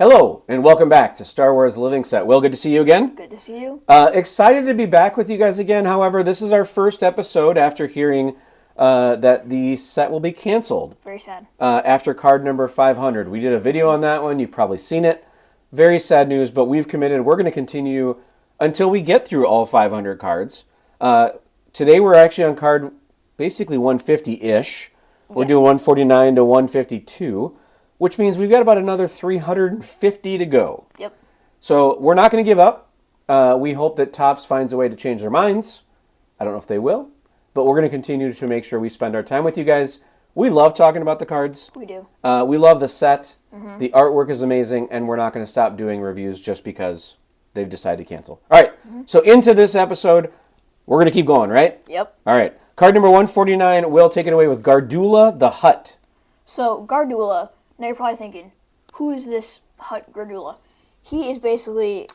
Hello, and welcome back to Star Wars Living Set. Will, good to see you again. Good to see you. Excited to be back with you guys again. However, this is our first episode after hearing that the set will be canceled. Very sad. After card number 500. We did a video on that one. You've probably seen it. Very sad news, but we've committed. We're going to continue until we get through all 500 cards. Today we're actually on card basically 150-ish. We're doing 149 to 152. Which means we've got about another 350 to go. Yep. So we're not going to give up. We hope that Topps finds a way to change their minds. I don't know if they will, but we're going to continue to make sure we spend our time with you guys. We love talking about the cards. We do. We love the set. Mm-hmm. The artwork is amazing, and we're not going to stop doing reviews just because they've decided to cancel. All right, So into this episode, we're going to keep going, right? Yep. All right. Card number 149, Will, take it away with Gardulla the Hutt. So, Gardulla... Now you're probably thinking, who is this Hutt Gardulla? He is basically...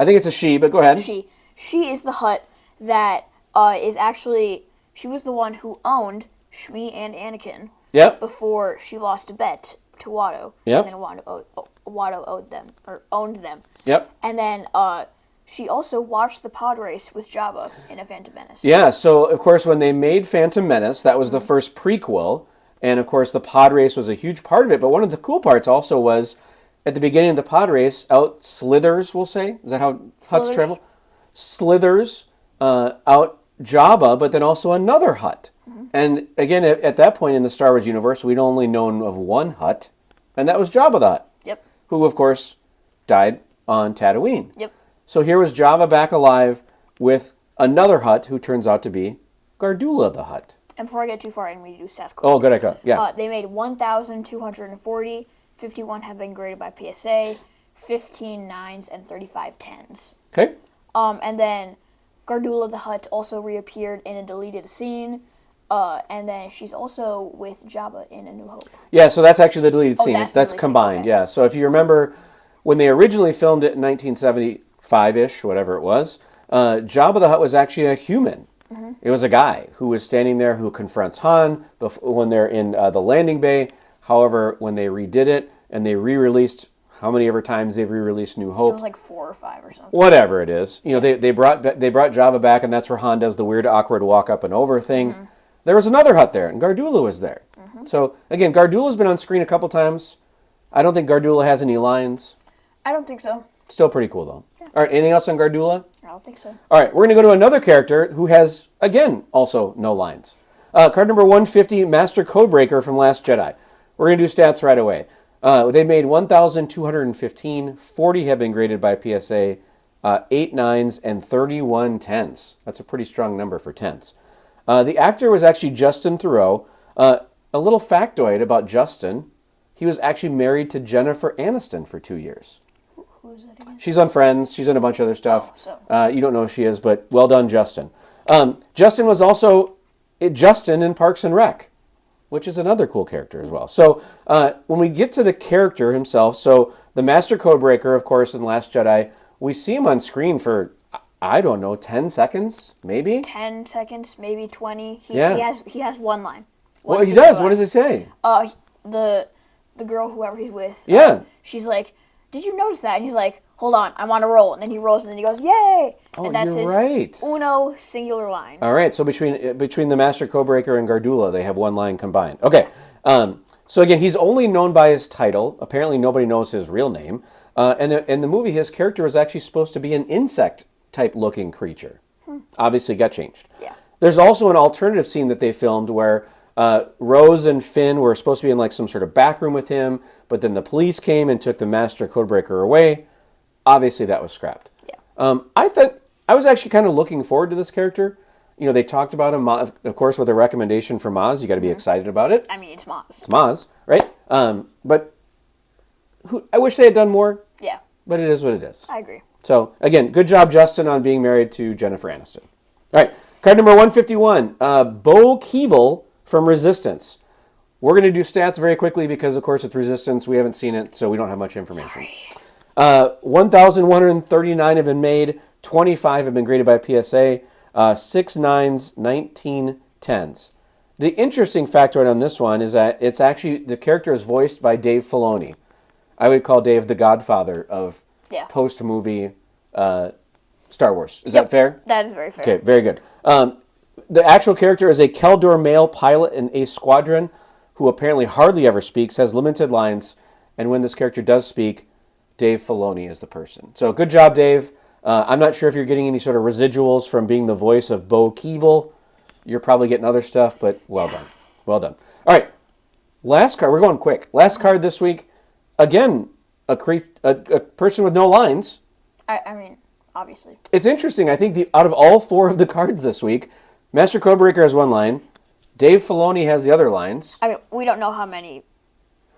I think it's a she, but go ahead. She is the Hutt that is actually... She was the one who owned Shmi and Anakin. Yep. Before she lost a bet to Watto. Yep. And then Watto owned them. Yep. And then she also watched the pod race with Jabba in A Phantom Menace. Yeah, so of course when they made Phantom Menace, that was the first prequel. And, of course, the pod race was a huge part of it. But one of the cool parts also was, at the beginning of the pod race, out slithers, we'll say. Is that how Hutts travel? Slithers out Jabba, but then also another Hutt. Mm-hmm. And, again, at that point in the Star Wars universe, we'd only known of one Hutt, and that was Jabba the Hutt. Yep. Who, of course, died on Tatooine. Yep. So here was Jabba back alive with another Hutt who turns out to be Gardulla the Hutt. And before I get too far, I need to do stats quick. Oh, good idea. Yeah. They made 1,240. 51 have been graded by PSA. 15 9s and 35 10s. Okay. And then Gardulla the Hutt also reappeared in a deleted scene. And then she's also with Jabba in A New Hope. Yeah, so that's actually the deleted scene. That's Scene. combined, Okay. yeah. So if you remember, when they originally filmed it in 1975-ish, whatever it was, Jabba the Hutt was actually a human. Mm-hmm. It was a guy who was standing there who confronts Han when they're in the landing bay. However, when they redid it and they re-released, how many ever times they've re-released New Hope? It was like 4 or 5 or something. Whatever it is. You know, they brought Jabba back, and that's where Han does the weird, awkward walk up and over thing. Mm-hmm. There was another Hutt there, and Gardulla was there. Mm-hmm. So, again, Gardulla's been on screen a couple times. I don't think Gardulla has any lines. I don't think so. Still pretty cool, though. Yeah. All right, anything else on Gardulla? I don't think so. All right, we're going to go to another character who has, again, also no lines. Card number 150, Master Codebreaker from Last Jedi. We're going to do stats right away. They made 1,215. 40 have been graded by PSA. 8 9s and 31 10s. That's a pretty strong number for 10s. The actor was actually Justin Theroux. A little factoid about Justin. He was actually married to Jennifer Aniston for 2 years. Who is that again? She's on Friends. She's in a bunch of other stuff. You don't know who she is, but well done, Justin. Justin was also Justin in Parks and Rec, which is another cool character as well. So when we get to the character himself, so the Master Codebreaker, of course, in Last Jedi, we see him on screen for, I don't know, 10 seconds, maybe? 10 seconds, maybe 20. He has one line. Well, he does. What does it say? The girl, whoever he's with, she's like, did you notice that? And he's like, hold on, I'm on a roll. And then he rolls and then he goes, yay! Oh, and that's you're his right. Uno singular line. All right, so between the Master Codebreaker and Gardulla, they have one line combined. Okay, so again, he's only known by his title. Apparently nobody knows his real name. And in the movie, his character was actually supposed to be an insect-type looking creature. Obviously got changed. Yeah. There's also an alternative scene that they filmed where Rose and Finn were supposed to be in like some sort of back room with him, but then the police came and took the Master Codebreaker away. Obviously, that was scrapped. Yeah. I was actually kind of looking forward to this character. You know, they talked about him, of course, with a recommendation from Maz. You got to be excited about it. I mean, it's Maz. It's Maz, right? But I wish they had done more. Yeah. But it is what it is. I agree. So, again, good job, Justin, on being married to Jennifer Aniston. All right, card number 151, Bo Keevil from Resistance. We're going to do stats very quickly because, of course, it's Resistance. We haven't seen it, so we don't have much information. 1,139 have been made. 25 have been graded by PSA. 6 9s, 19 10s. The interesting factoid on this one is that it's actually, the character is voiced by Dave Filoni. I would call Dave the godfather of Yeah. post-movie Star Wars. Is that fair? That is very fair. Okay, very good. The actual character is a Keldor male pilot in a squadron who apparently hardly ever speaks, has limited lines, and when this character does speak, Dave Filoni is the person. So good job, Dave. I'm not sure if you're getting any sort of residuals from being the voice of Keevil. You're probably getting other stuff, but well done. Well done. All right, last card. We're going quick. Last card this week. Again, a person with no lines. I mean, obviously. It's interesting. I think out of all 4 of the cards this week, Master Codebreaker has 1 line. Dave Filoni has the other lines. I mean, we don't know how many.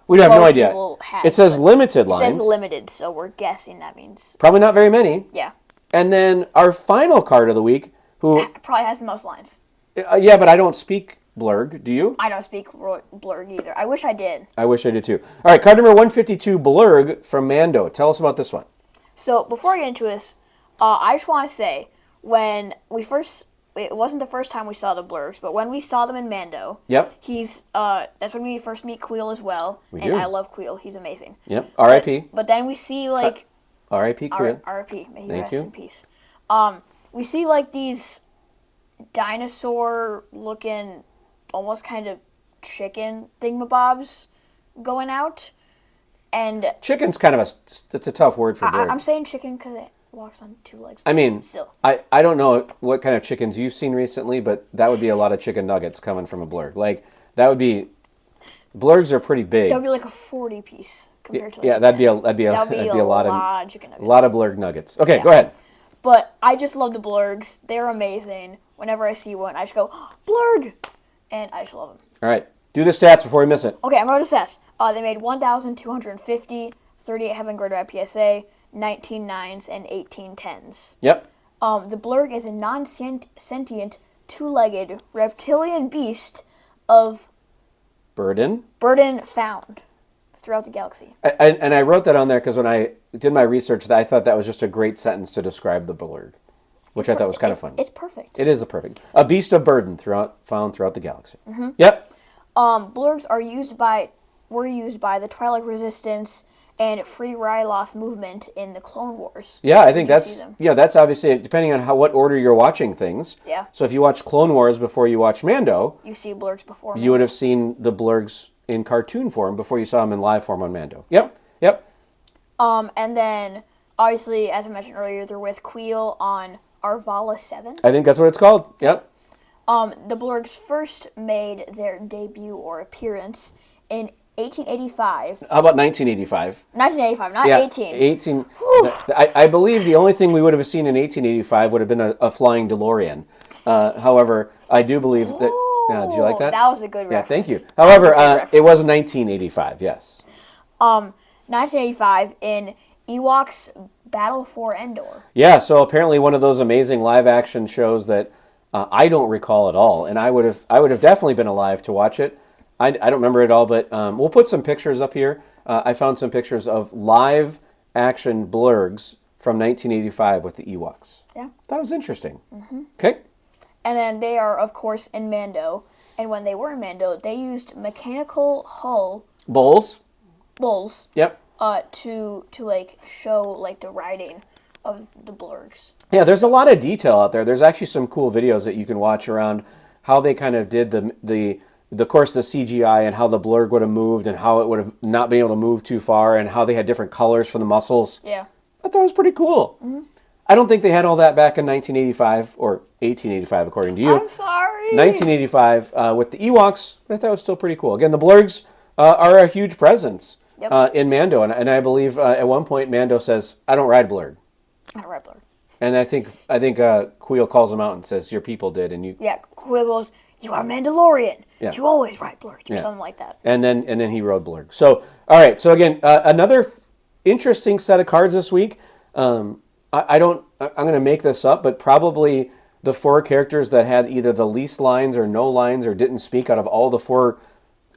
We have no idea. Has, it says limited lines. It says limited, so we're guessing that means... Probably not very many. Yeah. And then our final card of the week, who... probably has the most lines. Yeah, but I don't speak Blurrg. Do you? I don't speak Blurrg either. I wish I did. I wish I did too. All right, card number 152, Blurrg from Mando. Tell us about this one. So, before I get into this, I just want to say, when we first... It wasn't the first time we saw the Blurrgs, but when we saw them in Mando, yep, that's when we first meet Queel as well. I love Queel; he's amazing. Yep, R.I.P. But then we see like R.I.P. Queel. R.I.P. May he rest in peace. We see like these dinosaur-looking, almost kind of chicken thingamabobs going out, and chicken's kind of it's a tough word for Blurrg. I'm saying chicken because it walks on 2 legs. I mean, still. I don't know what kind of chickens you've seen recently, but that would be a lot of chicken nuggets coming from a Blurrg. Like, that would be... Blurgs are pretty big. That would be like a 40-piece compared to... Like that'd be a lot of chicken nuggets. A lot of Blurg nuggets. Okay, go ahead. But I just love the Blurgs. They're amazing. Whenever I see one, I just go, Blurrg! And I just love them. All right. Do the stats before we miss it. Okay, I'm going to stats. They made 1,250, 38 Heaven Graded PSA, 19 9s, and 18 10s. Yep. The Blurrg is a non-sentient, 2-legged reptilian beast of burden found throughout the galaxy. And I wrote that on there because when I did my research, I thought that was just a great sentence to describe the Blurrg, which I thought was kind of fun. It's perfect. It is a beast of burden found throughout the galaxy. Mm-hmm. Yep. Blurgs were used by the Twilight Resistance and Free Ryloth movement in the Clone Wars. Yeah, I think that's obviously depending on what order you're watching things. Yeah. So if you watch Clone Wars before you watch Mando, you see Blurgs before Mando. You would have seen the Blurgs in cartoon form before you saw them in live form on Mando. Yep. And then obviously, as I mentioned earlier, they're with Queel on Arvala 7. I think that's what it's called. Yep. The Blurgs first made their debut or appearance in 1885. How about 1985? 1985, not 18. 18. I believe the only thing we would have seen in 1885 would have been a flying DeLorean. However, I do believe that... did you like that? That was a good reference. Yeah, thank you. However, it was 1985, yes. 1985 in Ewoks Battle for Endor. Yeah, so apparently one of those amazing live-action shows that I don't recall at all, and I would have definitely been alive to watch it. I don't remember it all, but we'll put some pictures up here. I found some pictures of live-action Blurgs from 1985 with the Ewoks. Yeah. That was interesting. Mm-hmm. Okay. And then they are, of course, in Mando. And when they were in Mando, they used mechanical hull... Bulls. Yep. To like, show, like, the riding of the Blurgs. Yeah, there's a lot of detail out there. There's actually some cool videos that you can watch around how they kind of did the CGI and how the Blurg would have moved and how it would have not been able to move too far and how they had different colors for the muscles. Yeah. I thought it was pretty cool. Mm-hmm. I don't think they had all that back in 1985 or 1885, according to you. I'm sorry. 1985 with the Ewoks, but I thought it was still pretty cool. Again, the Blurgs are a huge presence in Mando, and I believe at one point Mando says, "I don't ride Blurg." I don't ride Blurg. And I think Queel calls him out and says, "Your people did," and you. Yeah, Queel goes, "You are Mandalorian. Yeah. You always ride Blurg," or something like that. And then he rode Blurg. So all right. So again, another interesting set of cards this week. I'm going to make this up, but probably the 4 characters that had either the least lines or no lines or didn't speak out of all the 4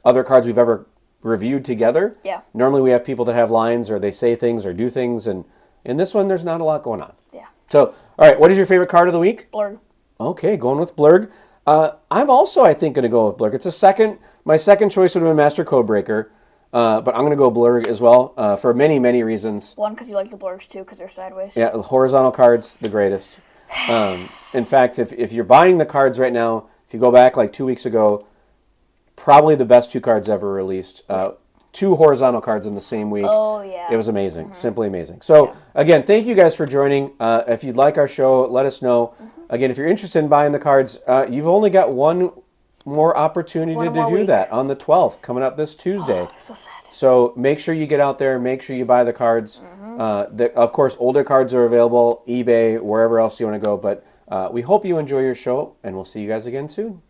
other cards we've ever reviewed together. Yeah. Normally we have people that have lines or they say things or do things, and in this one there's not a lot going on. Yeah. So, all right, what is your favorite card of the week? Blurg. Okay, going with Blurg. I'm also, I think, going to go with Blurg. My second choice would have been Master Codebreaker. but I'm going to go Blurrg as well for many, many reasons. One, because you like the Blurgs, too, because they're sideways. Yeah, the horizontal cards, the greatest. In fact, if you're buying the cards right now, if you go back like 2 weeks ago, probably the best 2 cards ever released. 2 horizontal cards in the same week. Oh, yeah. It was amazing. Simply amazing. So, again, thank you guys for joining. If you'd like our show, let us know. Again, if you're interested in buying the cards, you've only got one more opportunity to do week. that on the 12th, coming up this Tuesday. So sad. So make sure you get out there. Make sure you buy the cards. Of course, older cards are available, eBay, wherever else you want to go. But we hope you enjoy your show, and we'll see you guys again soon.